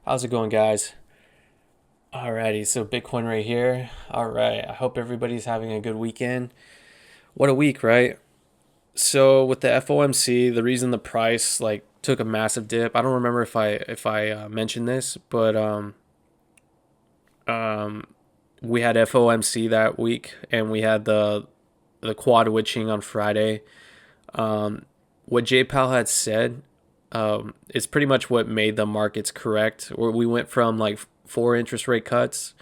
How's it going, guys? Alrighty, so Bitcoin right here. Alright, I hope everybody's having a good weekend. What a week, right? So with the FOMC, the reason the price took a massive dip. I don't remember if I mentioned this, but um, we had FOMC that week, and we had the quad witching on Friday. What J Powell had said is pretty much what made the markets correct. Where we went from like four interest rate cuts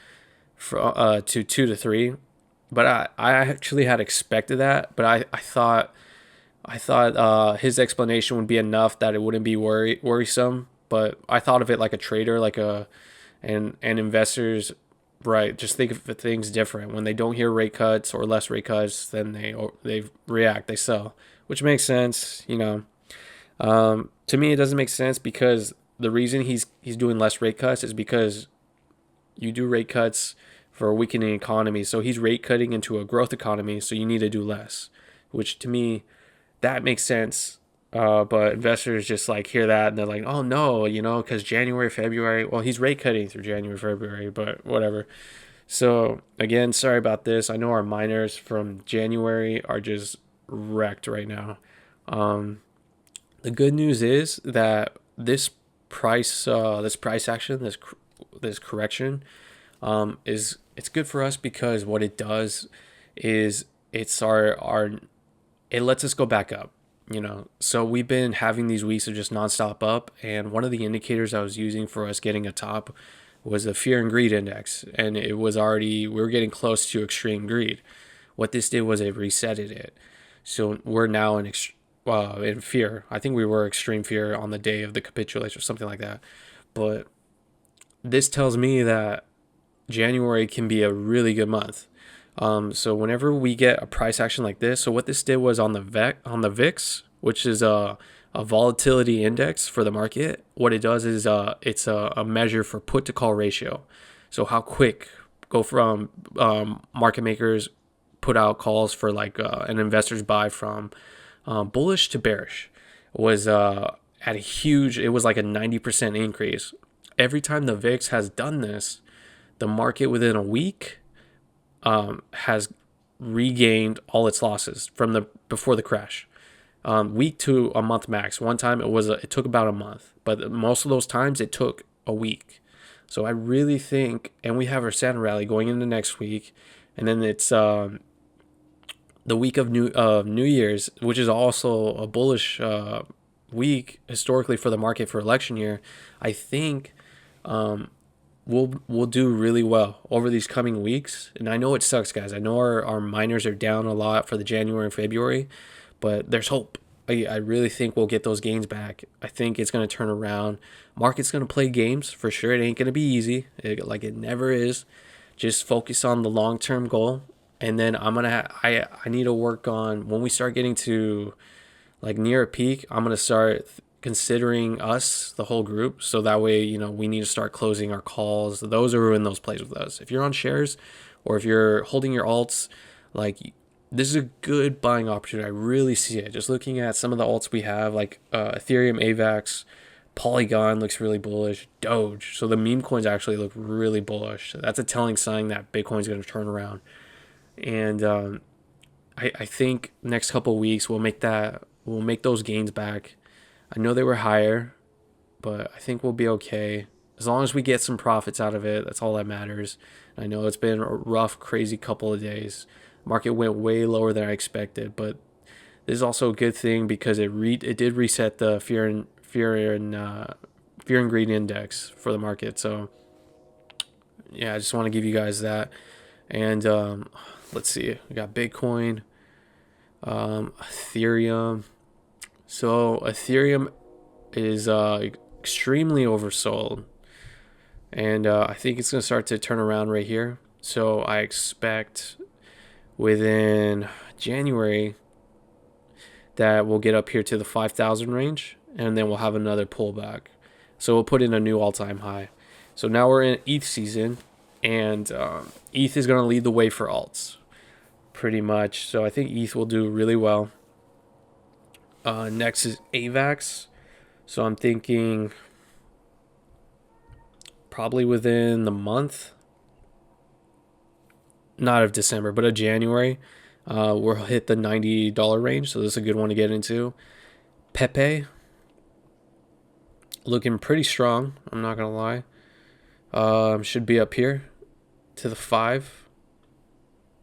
to two to three. But I actually had expected that, but I thought his explanation would be enough that it wouldn't be worrisome. But I thought of it like a trader, and investors, right? Just think of things different. When they don't hear rate cuts or less rate cuts, then they react, they sell, which makes sense. To me, it doesn't make sense because the reason he's doing less rate cuts is because you do rate cuts for a weakening economy. So he's rate cutting into a growth economy. So you need to do less, which to me, that makes sense. But investors just like hear that and they're like, oh no, because January, February, well, he's rate cutting through January, February, but whatever. So again, sorry about this. I know our miners from January are just wrecked right now. Um, the good news is that this price action, this correction, is it's good for us because what it does is it lets us go back up. So we've been having these weeks of just nonstop up, and one of the indicators I was using for us getting a top was the fear and greed index, and we were getting close to extreme greed. What this did was it resetted it, so we're now in fear. I think we were extreme fear on the day of the capitulation or something like that. But this tells me that January can be a really good month. So whenever we get a price action like this, so what this did was on the VIX, which is a volatility index for the market. What it does is it's a measure for put to call ratio. So how quick go from market makers put out calls for an investors buy from bullish to bearish was at a huge. It was like a 90% increase. Every time the VIX has done this, the market within a week has regained all its losses from the before the crash. Week to a month max. One time it took about a month, but most of those times it took a week. So I really think, and we have our Santa rally going into next week, and then it's the week of New Year's, which is also a bullish week historically for the market for election year. I think we'll do really well over these coming weeks. And I know it sucks, guys. I know our miners are down a lot for the January and February, but there's hope. I really think we'll get those gains back. I think it's going to turn around. Market's going to play games for sure. It ain't going to be easy, like it never is. Just focus on the long term goal, and then I need to work on when we start getting to like near a peak. I'm gonna start considering us, the whole group, so that way we need to start closing our calls. Those who are in those plays with us. If you're on shares, or if you're holding your alts, like this is a good buying opportunity. I really see it. Just looking at some of the alts we have, like Ethereum, AVAX, Polygon looks really bullish. Doge. So the meme coins actually look really bullish. That's a telling sign that Bitcoin's going to turn around. And I think next couple of weeks we'll make those gains back. I know they were higher, but I think we'll be okay. As long as we get some profits out of it, that's all that matters. I know it's been a rough, crazy couple of days. Market went way lower than I expected, but this is also a good thing because it did reset the fear and greed index for the market. So yeah, I just want to give you guys that. And let's see, we got Bitcoin, Ethereum. So Ethereum is extremely oversold, and I think it's going to start to turn around right here. So I expect within January that we'll get up here to the 5,000 range, and then we'll have another pullback. So we'll put in a new all-time high. So now we're in ETH season, and ETH is going to lead the way for alts, pretty much. So I think ETH will do really well. Next is AVAX. So I'm thinking probably within the month, not of December, but of January, we'll hit the $90 range. So this is a good one to get into. Pepe, looking pretty strong. I'm not going to lie. Should be up here to the 5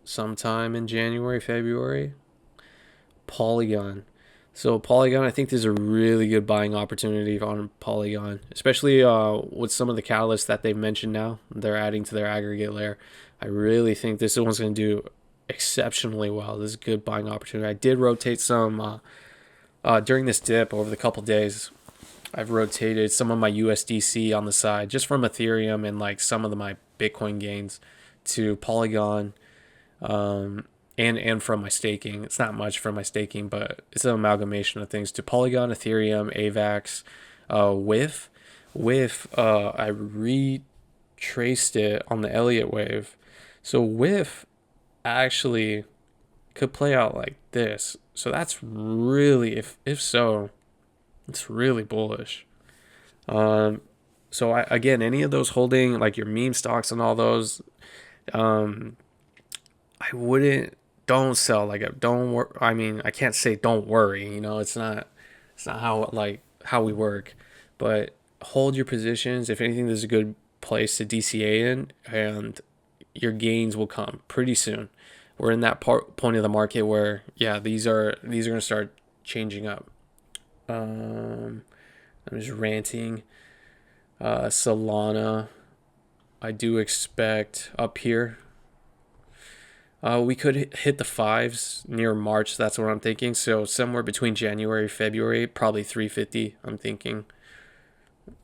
sometime in January, February. Polygon. So Polygon, I think there's a really good buying opportunity on Polygon, especially with some of the catalysts that they've mentioned now. They're adding to their aggregate layer. I really think this one's going to do exceptionally well. This is a good buying opportunity. I did rotate some during this dip over the couple days. I've rotated some of my USDC on the side just from Ethereum and like some of my Bitcoin gains to Polygon. And from my staking. It's not much from my staking, but it's an amalgamation of things to Polygon, Ethereum, AVAX, WIF. I retraced it on the Elliott wave. So WIF actually could play out like this. So that's really, if so, it's really bullish. So again, any of those holding like your meme stocks and all those, I wouldn't. Don't sell. Like, don't worry. I mean, I can't say don't worry. It's not how we work. But hold your positions. If anything, this is a good place to DCA in, and your gains will come pretty soon. We're in that point of the market where, yeah, these are going to start changing up. I'm just ranting. Solana, I do expect up here. We could hit the 5s near March. That's what I'm thinking. So somewhere between January, February, probably 350. I'm thinking.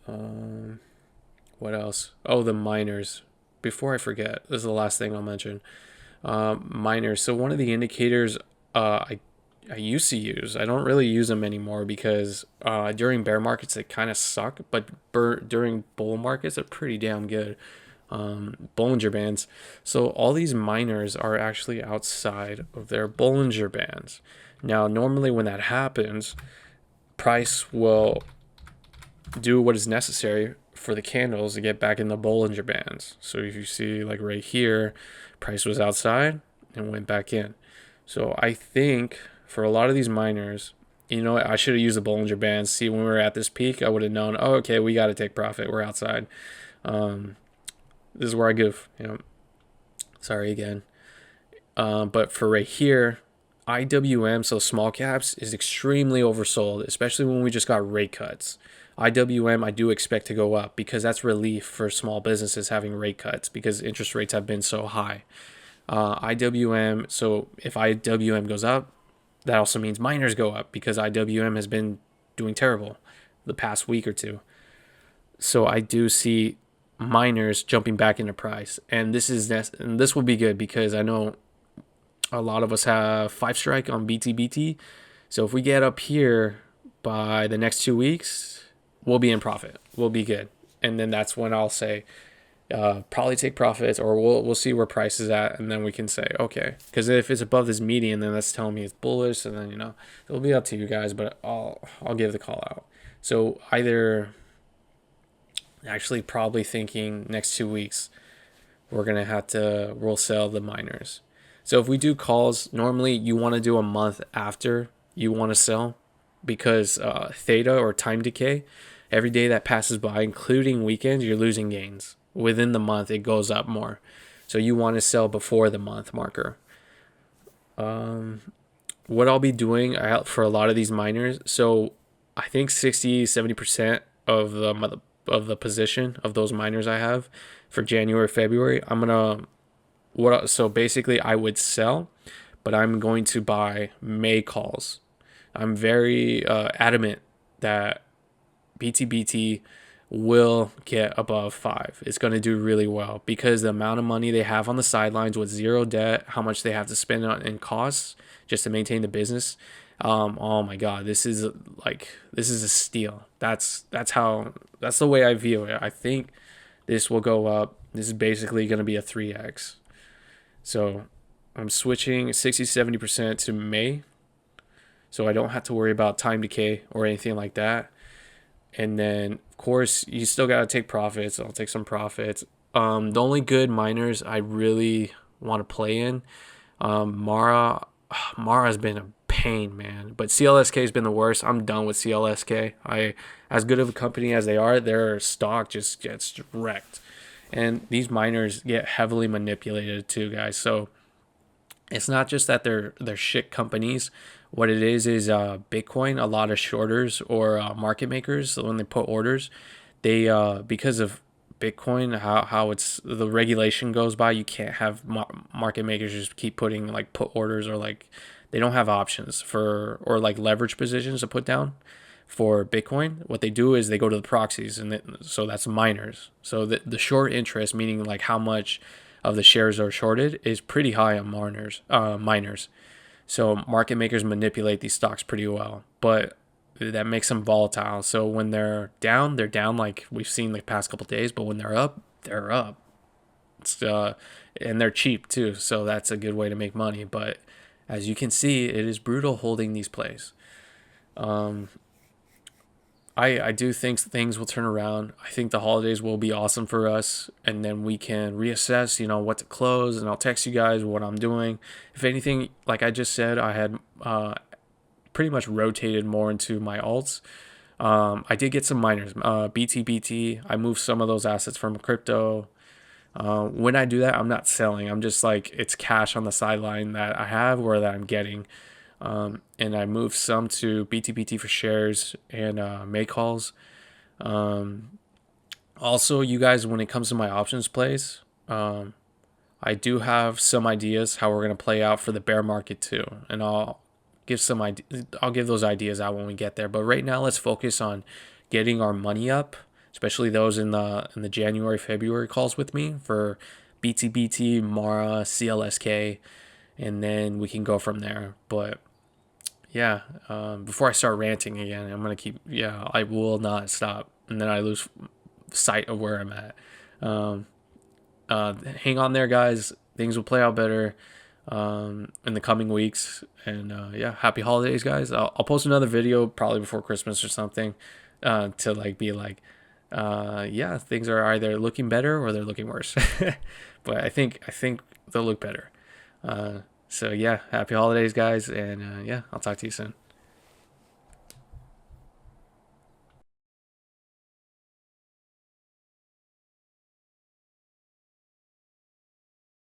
What else? Oh, the miners. Before I forget, this is the last thing I'll mention. Miners. So one of the indicators I used to use. I don't really use them anymore because during bear markets they kind of suck, but during bull markets they're pretty damn good. Bollinger Bands. So all these miners are actually outside of their Bollinger Bands. Now, normally when that happens, price will do what is necessary for the candles to get back in the Bollinger Bands. So if you see like right here, price was outside and went back in. So I think for a lot of these miners, I should have used the Bollinger Bands. See, when we were at this peak, I would have known, oh, okay, we got to take profit. We're outside. This is where I goof, sorry again. But for right here, IWM, so small caps, is extremely oversold, especially when we just got rate cuts. IWM, I do expect to go up because that's relief for small businesses having rate cuts because interest rates have been so high. IWM, so if IWM goes up, that also means miners go up because IWM has been doing terrible the past week or two. So I do see miners jumping back into price, and this will be good because I know a lot of us have 5 strike on BTBT. So if we get up here by the next 2 weeks, we'll be in profit. We'll be good, and then that's when I'll say probably take profits, or we'll see where price is at, and then we can say okay. Because if it's above this median, then that's telling me it's bullish, and then it'll be up to you guys, but I'll give the call out. So either. Actually, probably thinking next 2 weeks, we'll sell the miners. So if we do calls, normally you want to do a month after you want to sell because theta or time decay, every day that passes by, including weekends, you're losing gains. Within the month, it goes up more. So you want to sell before the month marker. What I'll be doing for a lot of these miners, so I think 60-70% of the position of those miners I have for January, February, so basically I would sell, but I'm going to buy May calls. I'm very adamant that BTBT will get above 5. It's going to do really well because the amount of money they have on the sidelines with zero debt, how much they have to spend in costs just to maintain the business. Oh my God, this is a steal. That's the way I view it. I think this will go up. This is basically going to be a 3x. So I'm switching 60-70% to May, so I don't have to worry about time decay or anything like that. And then Of course, you still got to take profits. I'll take some profits. The only good miners I really want to play in, Mara. Mara's been a pain, man. But CLSK has been the worst. I'm done with CLSK. As good of a company as they are, their stock just gets wrecked. And these miners get heavily manipulated too, guys. So it's not just that they're shit companies. What it is Bitcoin. A lot of shorters or market makers, so when they put orders, they because of Bitcoin, how it's the regulation goes by, you can't have market makers just keep putting like put orders, or like they don't have options for, or like leverage positions to put down for Bitcoin. What they do is they go to the proxies, and so that's miners. So the short interest, meaning like how much of the shares are shorted, is pretty high on miners. So market makers manipulate these stocks pretty well, but that makes them volatile. So when they're down like we've seen the past couple of days. But when they're up, they're up. It's, and they're cheap too, so that's a good way to make money. But as you can see, it is brutal holding these plays. Um, I do think things will turn around. I think the holidays will be awesome for us, and then we can reassess, what to close, and I'll text you guys what I'm doing. If anything, like I just said, I had pretty much rotated more into my alts. I did get some miners, BTBT. I moved some of those assets from crypto. When I do that, I'm not selling. I'm just like, it's cash on the sideline that I have or that I'm getting. And I moved some to BTBT for shares and make calls. Also, you guys, when it comes to my options plays, I do have some ideas how we're gonna play out for the bear market too, and I'll give those ideas out when we get there. But right now, let's focus on getting our money up, especially those in the January February calls with me for BTBT, Mara, CLSK, and then we can go from there. But yeah, before I start ranting again, I'm gonna keep. Yeah, I will not stop, and then I lose sight of where I'm at. Um, Hang on there, guys. Things will play out better in the coming weeks. And yeah, happy holidays, guys. I'll post another video probably before Christmas or something to like be like, yeah, things are either looking better or they're looking worse. But I think they'll look better. So yeah, happy holidays, guys, and yeah, I'll talk to you soon.